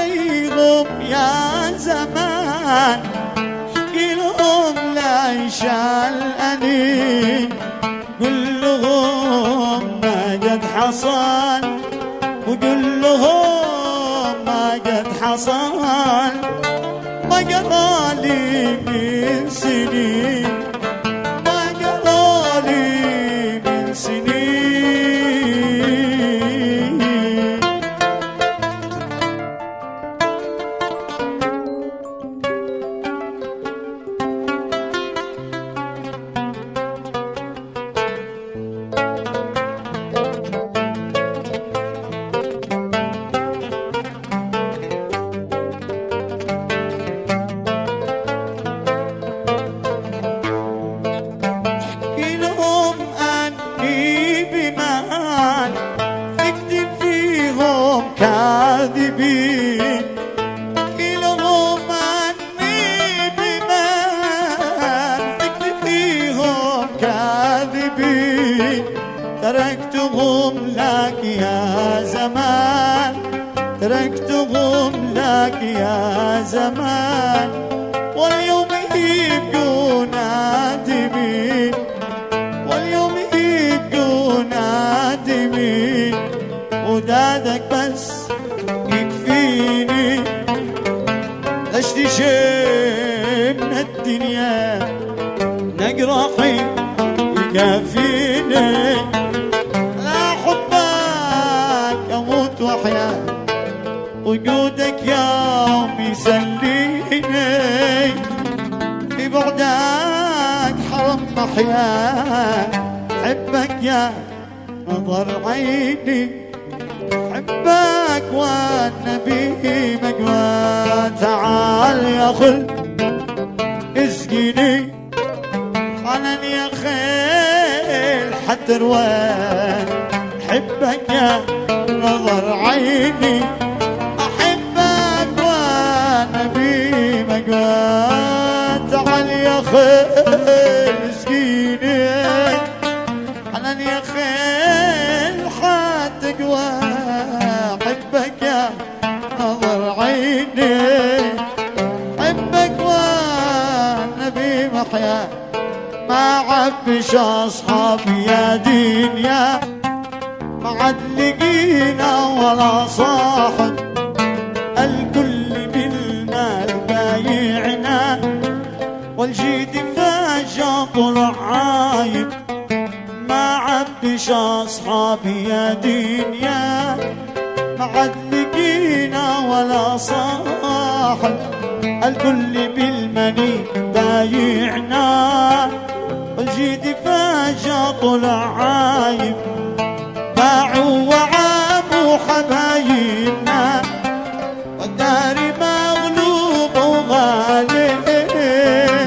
فيهم يا زمان، احكي لهم ليش الأنين، قل لهم ما قد حصل، وقل لهم ما قد حصل، ما قرالي من سنين، ما قرالي من سنين. كاذبين كلهم عني بمن ثقت فيهم كاذبين، تركتهم لك يا زمان، تركتهم لك يا زمان، واليوم يبقوا نادمين، واليوم يبقوا نادمين، ودادك بس يكفيني، اشتي من الدنيا نقرحي يكفيني، لا حبك اموت واحيا، وجودك يوم يسليني، في بعدك حرم محيا، حبك يا نظر عيني، حبك والنبي مقوى، تعال يا خل اسقيني، حنان يا خيل حتى روان، حبك يا نظر عيني، احبك والنبي مقوى، تعال يا خيل اسقيني، حنان يا خيل حتى قوى، حبك يا نظر عيني، حبك والنبي محيا، ما عبش اصحابي يا دنيا، ما عاد لقينا ولا صاحب، الكل بالمال بايعنا، والجيد فجأة طلع عايب، ما عبش اصحابي يا دنيا، ما عاد لقينا ولا صاحب، الكل بالمني بايعنا، والجيد فجأة طلع عايب، باعوا وعابوا حبايبنا، والدهر مغلوب وغالي،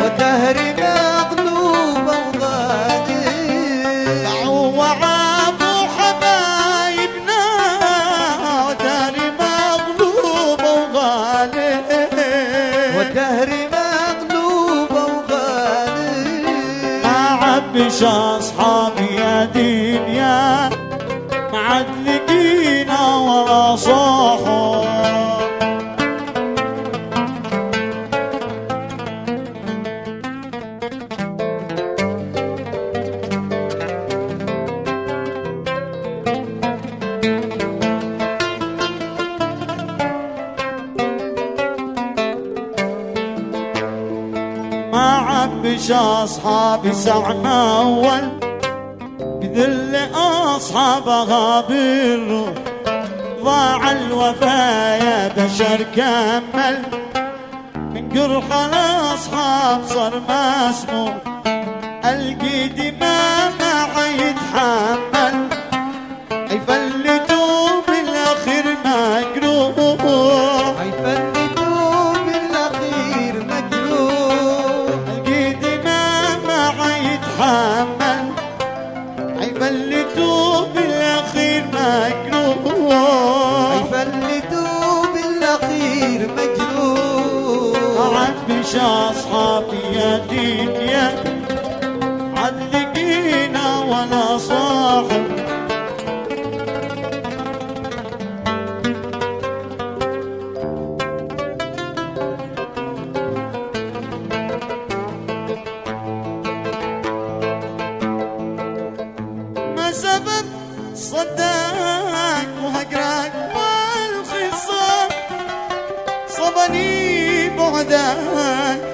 والدهر مغلوب وغالي، باعوا وعابوا حبايبنا، والدهر مغلوب وغالي، والدهر مغلوب وغالي، ما عبش اصحابي يا دنيا، ما عاد لقينا ولا صاحب. ما عبش اصحابي سعنا اول، بذل اصحابها بالروح، ضاع الوفا يا بشر كمل، من قرح الاصحاب صار مسموم، القيد ما يتحمل، يفلتوا بالاخير مجروح، يفلتوا بالاخير مجروح، القيد ما يتحمل، يفلتوا بالاخير مجروح، يفلتوا بالاخير مجروح، ما عبش اصحابي يا دنيا، عاد لقينا ولا صاحب، بعدك.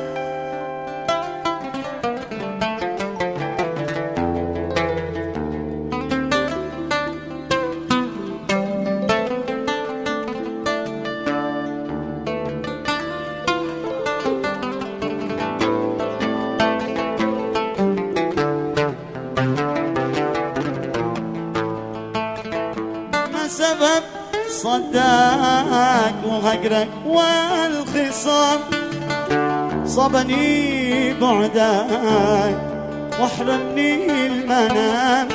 سبب صداك وهجرك والخصام صبني بعدك واحرمني المنام.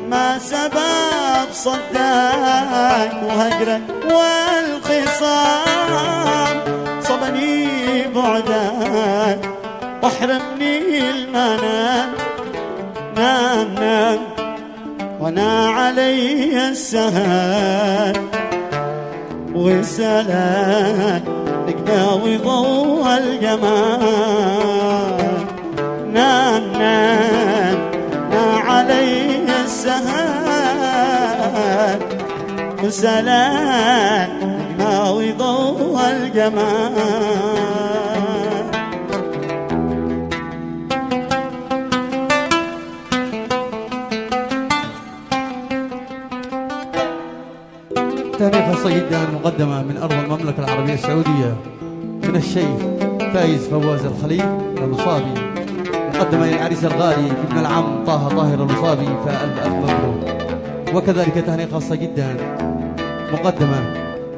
ما سبب صداك وهجرك والخصام صبني بعدك واحرمني المنام. نام نام وانا علي السهر وسلام نقداوي ضوء الجمال. نام نام انا علي السهر وسلام نقداوي ضوء الجمال. تهنئة خاصة جدا مقدمة من أرض المملكة العربية السعودية من الشيخ فايز فواز الخليل الوصابي، مقدمة للعريس الغالي ابن العم طه طاهر الوصابي، فألف ألف مبروك. وكذلك تهنئة خاصة جدا مقدمة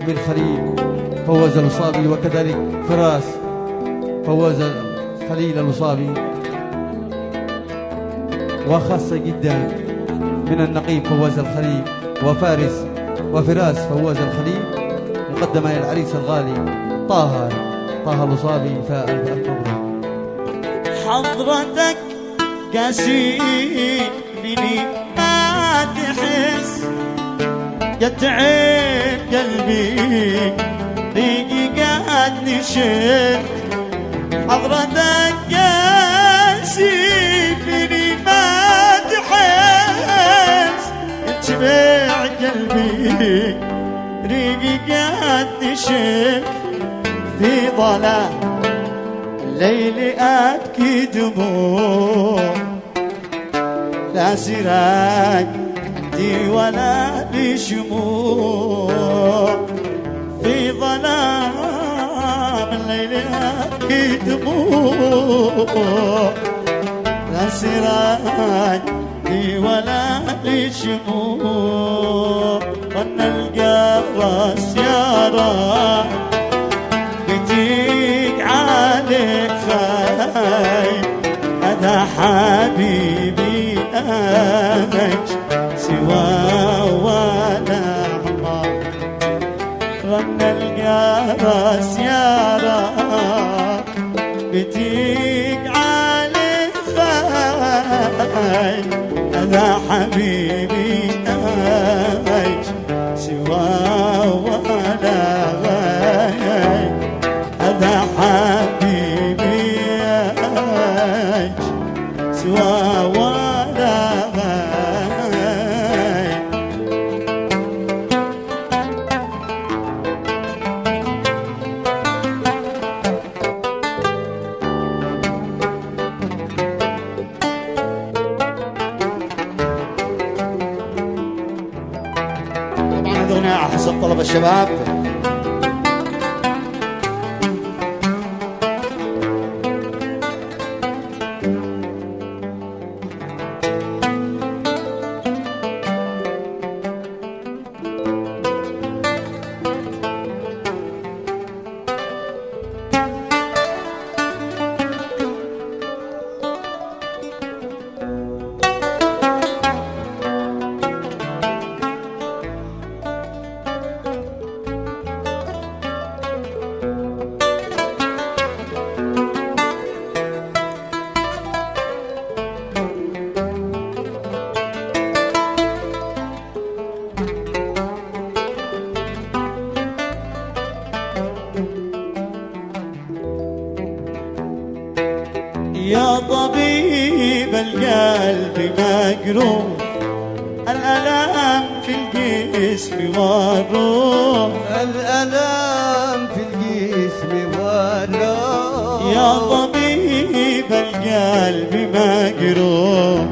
من خليل فواز الوصابي، وكذلك فراس فواز الخليل الوصابي، وخاصة جدا من النقيب فواز الخليل وفارس وفراس فواز الخليل، مقدمة للعريس الغالي طه الوصابي، فألف ألف مبروك. حضرتك كاسيني ما تحس يتعب قلبي ريقي قاعد نشف. حضرتك كاسيني ما تحس يتبع قلبي ريقي قاعد نشف. في ظلام الليل أبكي دموع لا سراج عندي ولا لي شموع. في ظلام الليل أبكي دموع لا سراج عندي ولا لي شموع. رن الجرس يا راح بتيج عليك خاي هذا حبيبي أمك سوى ولا حمار. رن الجرس يا راح بتيج عليك خاي هذا حبيبي أمك سوى ولا غاي. هذا حبيبي سوى ولا غاي. طبعا هذه أغنية على حسب طلب الشباب. يا طبيب القلب مجروح الألم في الجسم والروح. الألم في الجسم الجسم والروح. يا طبيب القلب مجروح،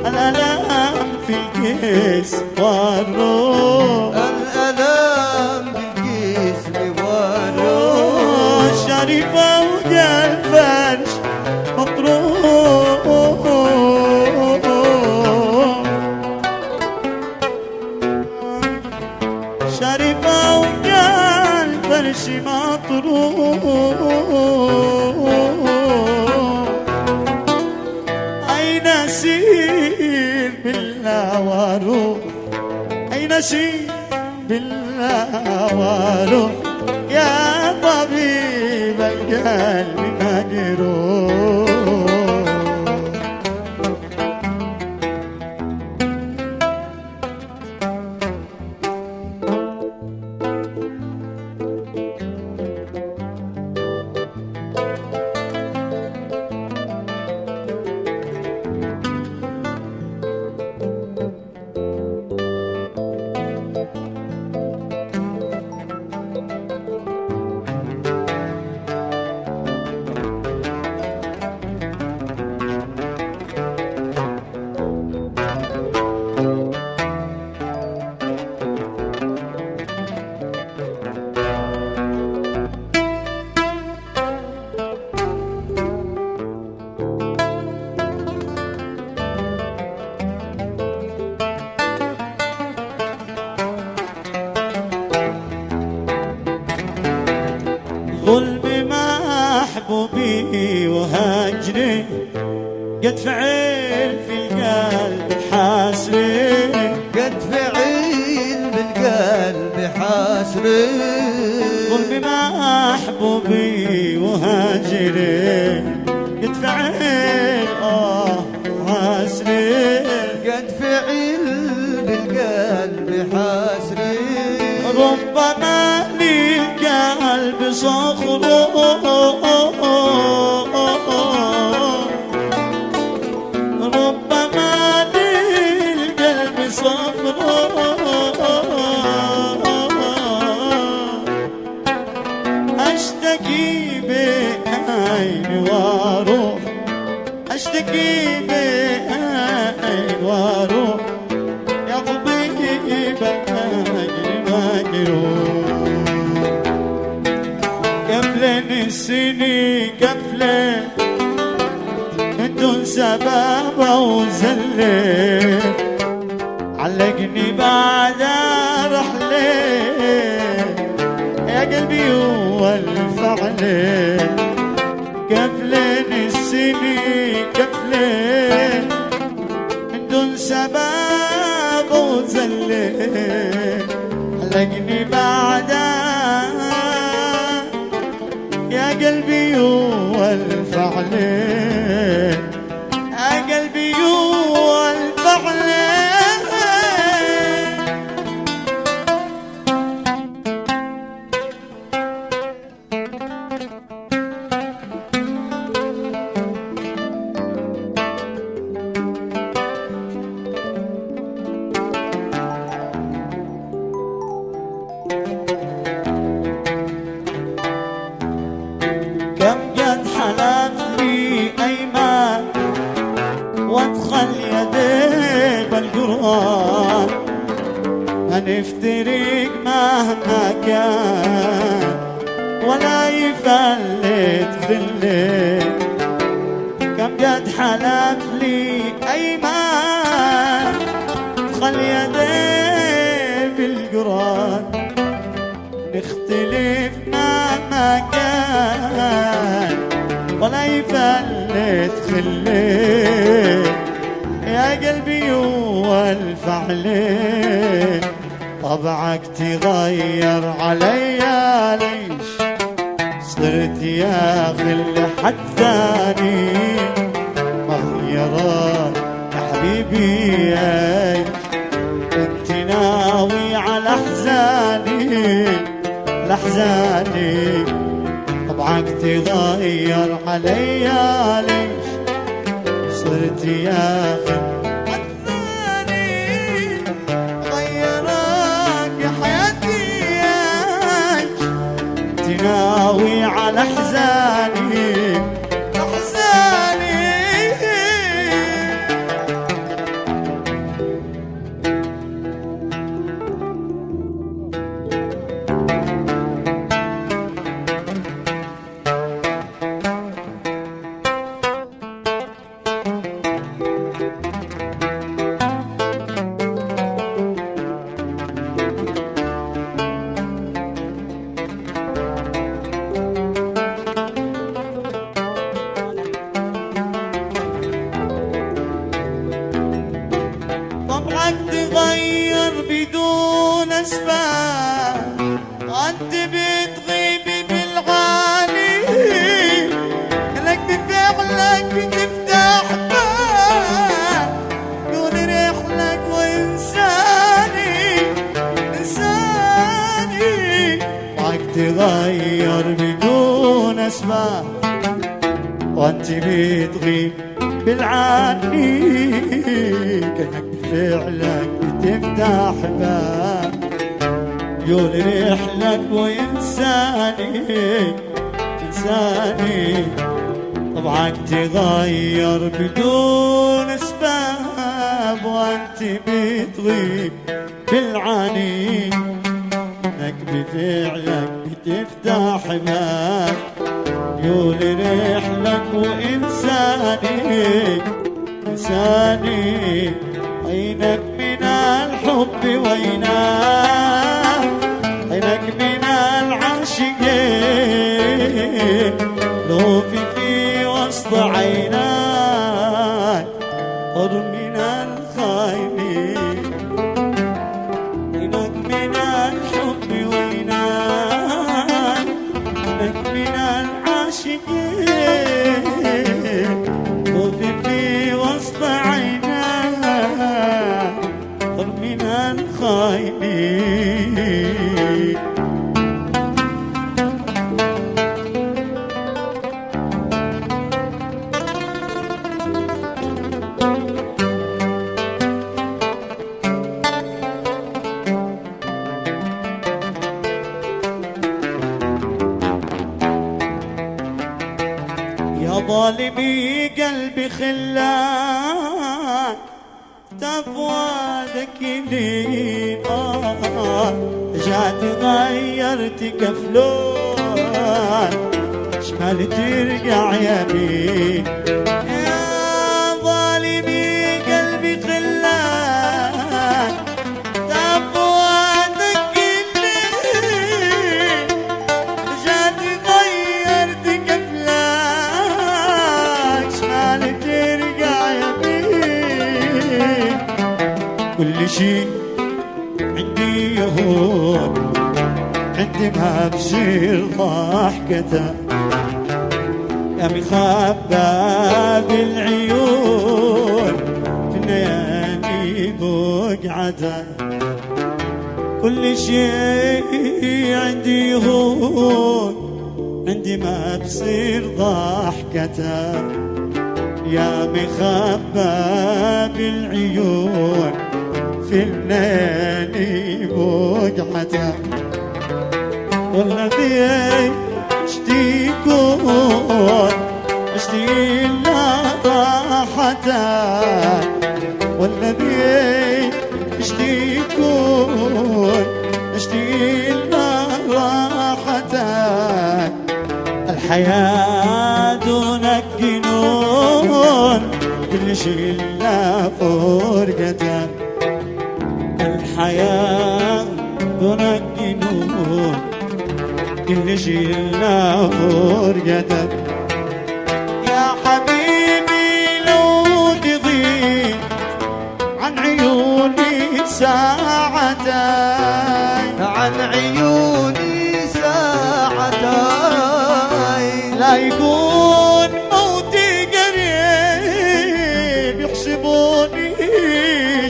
الألم في الجسم والروح، الألم بالجسم والروح. شريفة وجا الفرش مطروح، شريفة وجا الفرش مطروح. أين أسير بالله واروح، أين أسير بالله واروح، يا طبيب القلب مجروح. ظلم محبوبي وهجري قد فعل في القلب حاسري، قد فعل بالقلب حاسري. ظلم محبوبي وهجري قد فعل حاسري، قد فعل بالقلب حاسري. ربما للقلب صخره، ربما للقلب صخره، أشتكي بعين واروح، أشتكي بعين واروح، يا طبيب القلب مجروح. قبل السنين قبل من دون سبب أو زلة، علقني بعد رحلة يا قلبي والفعل. قبل السنين قبل من دون سبب أو زلة، علقني بعد يا قلبي والفعل، يا قلبي والفعل. كم قد حلف لي أيمان وادخل يدي بالقرآن، هنفترق مهما كان ولا يفلت ظلك. كم قد حلف لي أيمان ادخل يدي بالقرآن، نختلف مهما كان ولا يفلت خلك، يا قلبي والفعل. طبعك تغير عليا ليش، صرت يا خل حد ثاني مغيرات يا حبيبي. انت ناوي على احزاني لحزاني، طبعك تغير عليا ليش، صرت يا خل غيرك يا حياتي. كنت ناوي على احزاني احزاني. طبعك تغير بدون اسباب، انت بتغيب بالغالي، لك بفعلك بتفتح باب دون رحلك وانساني انساني. طبعك تغير بدون اسباب وانت بتغيب بالعاني، كأنك بفعلك بتفتح باب يول رحلك وإنساني إنساني. طبعك تغير بدون أسباب وأنت بتغيب بالعاني، كأنك بفعلك بتفتح باب يول رحلك وإنساني إنساني. عينك من الحب وينك، عينك من العاشقين، لو في وسط عينك قر من الخاينين. عينك من الحب وينك، عينك من العاشقين، لو في وسط عينك قر من الخاينين. يا ظالمي قلبي خلاك تفوادك لين، رجعت غيرت كفلون شمال ترجع يمين. يا ظالمي قلبي خلاك تفوادك لين، رجعت غيرت كفلك شمال ترجع يمين. كل شي عندي يهون، عندي ما بصير ضحكته، يا مخبى بالعيون في الليالي بقعته. كل شي عندي يهون، عندي ما بصير ضحكته، يا مخبى بالعيون في الليالي بقعته. والذي اشتيكون اشتي لا راحتك، والذي اشتيكون اشتي لا راحتك. الحياة دونك جنون، كل شي إلا فرقتك. الحياة دونك جنون، كل شي إلا فرقتك. يا حبيبي لو تغيب عن عيوني ساعتين، عن عيوني ساعتين، لا يكون موتي قريب يحسبوني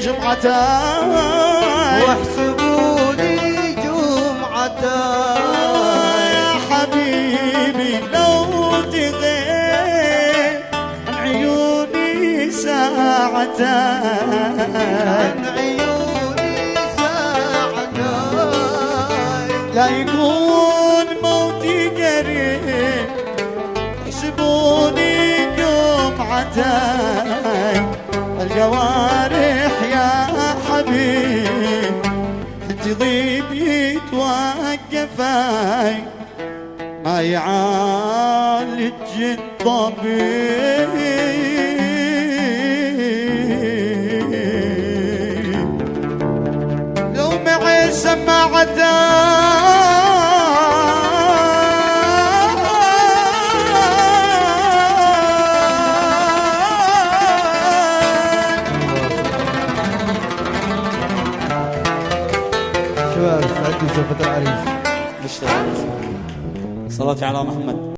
جمعتين، واحسبوني جمعتين. يا حبيبي لو تغيب عن عيوني ساعتين، عن عيوني ساعتين، لا يكون موتي جوارح يا حبيب تضيب يتوقفاي ما يعالج الطبيب لو معي سماعتان شباب استعدوا سوف العريس. صلاتي على محمد.